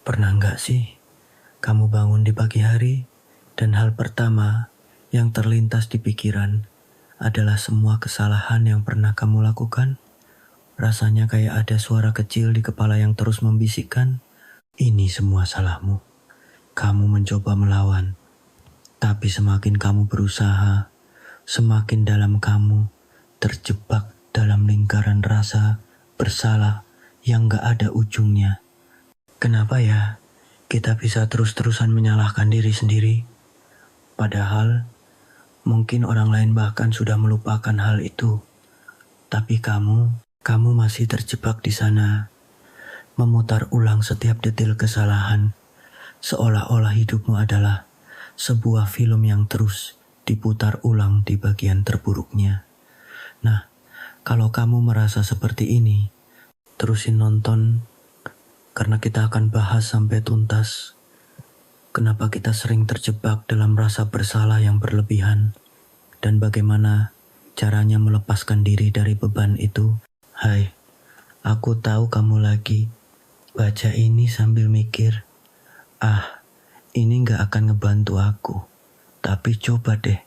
Pernah nggak sih kamu bangun di pagi hari dan hal pertama yang terlintas di pikiran adalah semua kesalahan yang pernah kamu lakukan? Rasanya kayak ada suara kecil di kepala yang terus membisikkan, ini semua salahmu. Kamu mencoba melawan, tapi semakin kamu berusaha, semakin dalam kamu terjebak dalam lingkaran rasa bersalah yang gak ada ujungnya. Kenapa ya kita bisa terus-terusan menyalahkan diri sendiri? Padahal mungkin orang lain bahkan sudah melupakan hal itu. Tapi kamu masih terjebak di sana, memutar ulang setiap detil kesalahan, seolah-olah hidupmu adalah sebuah film yang terus diputar ulang di bagian terburuknya. Nah, kalau kamu merasa seperti ini, terusin nonton karena kita akan bahas sampai tuntas kenapa kita sering terjebak dalam rasa bersalah yang berlebihan dan bagaimana caranya melepaskan diri dari beban itu. Hai, aku tahu kamu lagi baca ini sambil mikir, ini gak akan ngebantu aku. Tapi coba deh,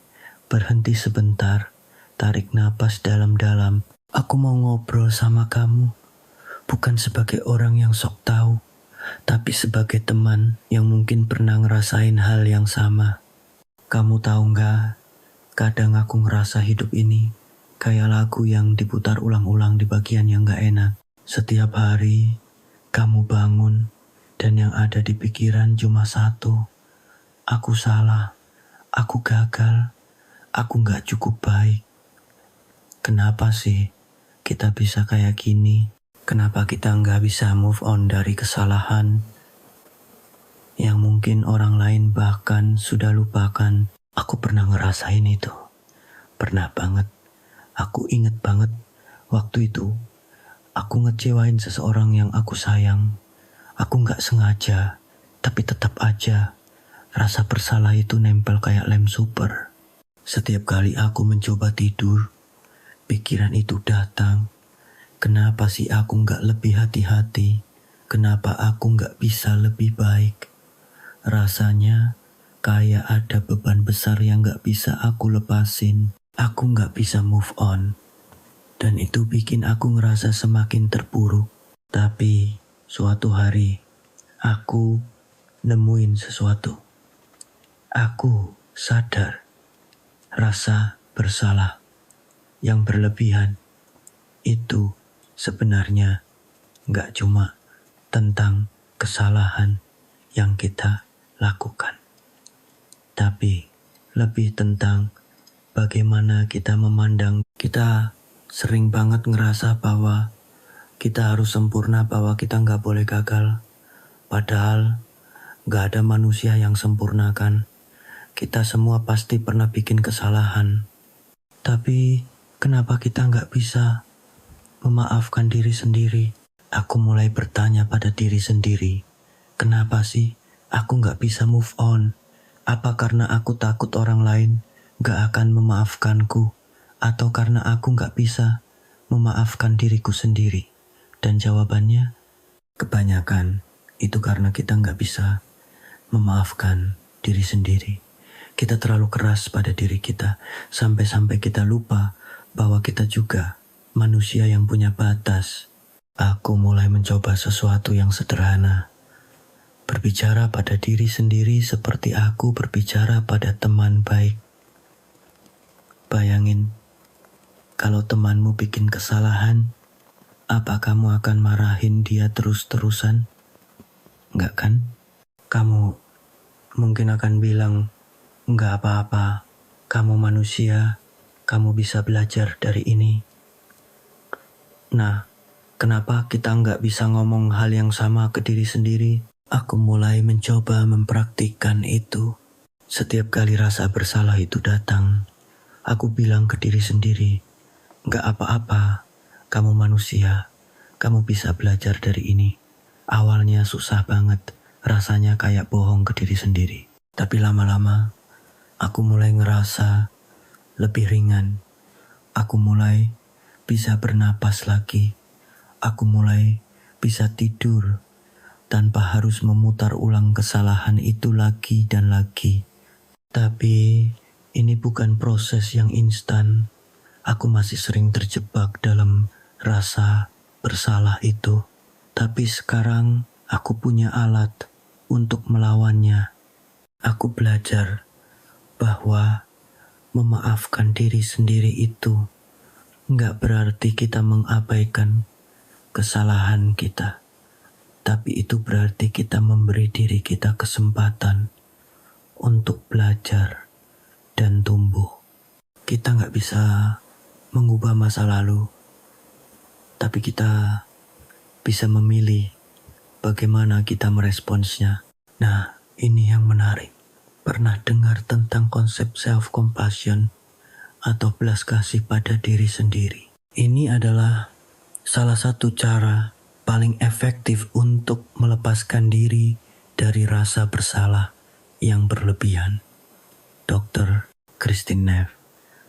berhenti sebentar, tarik napas dalam-dalam. Aku mau ngobrol sama kamu, bukan sebagai orang yang sok tahu, tapi sebagai teman yang mungkin pernah ngerasain hal yang sama. Kamu tahu gak, kadang aku ngerasa hidup ini kayak lagu yang diputar ulang-ulang di bagian yang gak enak. Setiap hari, kamu bangun, dan yang ada di pikiran cuma satu. Aku salah, aku gagal, aku gak cukup baik. Kenapa sih kita bisa kayak gini? Kenapa kita gak bisa move on dari kesalahan yang mungkin orang lain bahkan sudah lupakan? Aku pernah ngerasain itu. Pernah banget. Aku inget banget waktu itu aku ngecewain seseorang yang aku sayang. Aku gak sengaja, tapi tetap aja rasa bersalah itu nempel kayak lem super. Setiap kali aku mencoba tidur, pikiran itu datang. Kenapa sih aku gak lebih hati-hati? Kenapa aku gak bisa lebih baik? Rasanya kayak ada beban besar yang gak bisa aku lepasin. Aku gak bisa move on. Dan itu bikin aku ngerasa semakin terpuruk. Tapi suatu hari, aku nemuin sesuatu. Aku sadar rasa bersalah yang berlebihan itu sebenarnya gak cuma tentang kesalahan yang kita lakukan, tapi lebih tentang bagaimana kita memandang. Kita sering banget ngerasa bahwa kita harus sempurna, bahwa kita gak boleh gagal. Padahal gak ada manusia yang sempurna kan. Kita semua pasti pernah bikin kesalahan. Tapi kenapa kita gak bisa memaafkan diri sendiri? Aku mulai bertanya pada diri sendiri, kenapa sih aku gak bisa move on? Apa karena aku takut orang lain gak akan memaafkanku? Atau karena aku gak bisa memaafkan diriku sendiri? Dan jawabannya, kebanyakan itu karena kita gak bisa memaafkan diri sendiri. Kita terlalu keras pada diri kita, sampai-sampai kita lupa bahwa kita juga manusia yang punya batas. Aku mulai mencoba sesuatu yang sederhana. Berbicara pada diri sendiri seperti aku berbicara pada teman baik. Bayangin, kalau temanmu bikin kesalahan, apa kamu akan marahin dia terus-terusan? Enggak kan? Kamu mungkin akan bilang, enggak apa-apa, kamu manusia, kamu bisa belajar dari ini. Nah, kenapa kita enggak bisa ngomong hal yang sama ke diri sendiri? Aku mulai mencoba mempraktikkan itu. Setiap kali rasa bersalah itu datang, aku bilang ke diri sendiri, enggak apa-apa, kamu manusia, kamu bisa belajar dari ini. Awalnya susah banget, rasanya kayak bohong ke diri sendiri. Tapi lama-lama, aku mulai ngerasa lebih ringan. Aku mulai bisa bernapas lagi. Aku mulai bisa tidur. tanpa harus memutar ulang kesalahan itu lagi dan lagi. Tapi ini bukan proses yang instan. Aku masih sering terjebak dalam rasa bersalah itu. Tapi sekarang aku punya alat untuk melawannya. Aku belajar bahwa memaafkan diri sendiri itu nggak berarti kita mengabaikan kesalahan kita. Tapi itu berarti kita memberi diri kita kesempatan untuk belajar dan tumbuh. Kita nggak bisa mengubah masa lalu, tapi kita bisa memilih bagaimana kita meresponsnya. Nah, ini yang menarik. Pernah dengar tentang konsep self-compassion atau belas kasih pada diri sendiri? Ini adalah salah satu cara paling efektif untuk melepaskan diri dari rasa bersalah yang berlebihan. Dr. Kristin Neff,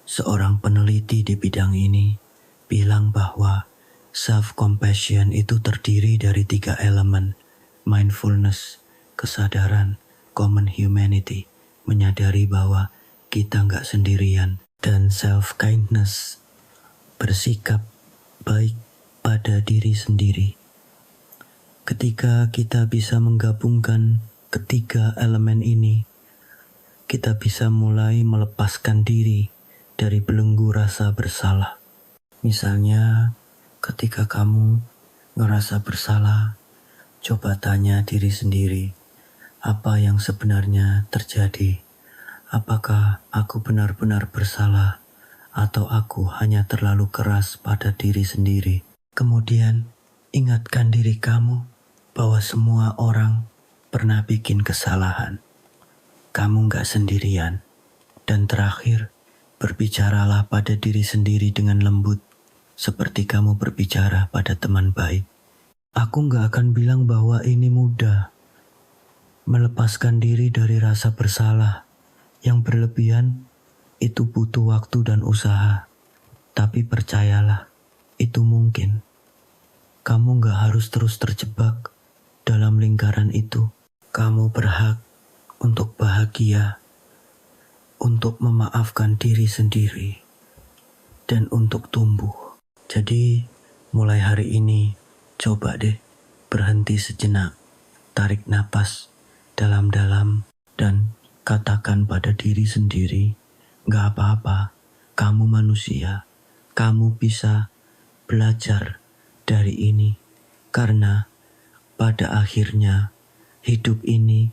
seorang peneliti di bidang ini, bilang bahwa self-compassion itu terdiri dari 3 elemen: mindfulness, kesadaran, common humanity, menyadari bahwa kita nggak sendirian, dan self-kindness, bersikap baik pada diri sendiri. Ketika kita bisa menggabungkan ketiga elemen ini, kita bisa mulai melepaskan diri dari belenggu rasa bersalah. Misalnya, ketika kamu ngerasa bersalah, coba tanya diri sendiri, apa yang sebenarnya terjadi? Apakah aku benar-benar bersalah atau aku hanya terlalu keras pada diri sendiri? Kemudian, ingatkan diri kamu bahwa semua orang pernah bikin kesalahan. Kamu gak sendirian. Dan terakhir, berbicaralah pada diri sendiri dengan lembut, seperti kamu berbicara pada teman baik. Aku gak akan bilang bahwa ini mudah. Melepaskan diri dari rasa bersalah yang berlebihan itu butuh waktu dan usaha. Tapi percayalah, itu mungkin. Kamu gak harus terus terjebak dalam lingkaran itu. Kamu berhak untuk bahagia, untuk memaafkan diri sendiri, dan untuk tumbuh. Jadi, mulai hari ini, coba deh berhenti sejenak, tarik napas dalam-dalam, dan katakan pada diri sendiri, gak apa-apa, kamu manusia, kamu bisa belajar dari ini, karena pada akhirnya hidup ini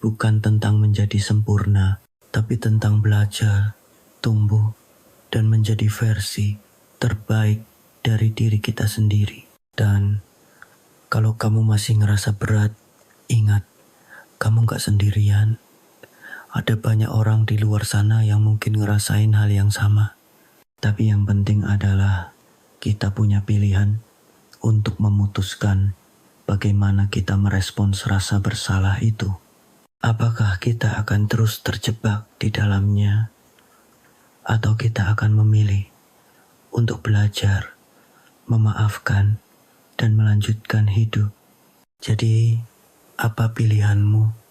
bukan tentang menjadi sempurna, tapi tentang belajar, tumbuh, dan menjadi versi terbaik dari diri kita sendiri. Dan kalau kamu masih ngerasa berat, ingat, kamu gak sendirian. Ada banyak orang di luar sana yang mungkin ngerasain hal yang sama. Tapi yang penting adalah kita punya pilihan untuk memutuskan bagaimana kita merespons rasa bersalah itu. Apakah kita akan terus terjebak di dalamnya, atau kita akan memilih untuk belajar, memaafkan, dan melanjutkan hidup? Jadi, apa pilihanmu?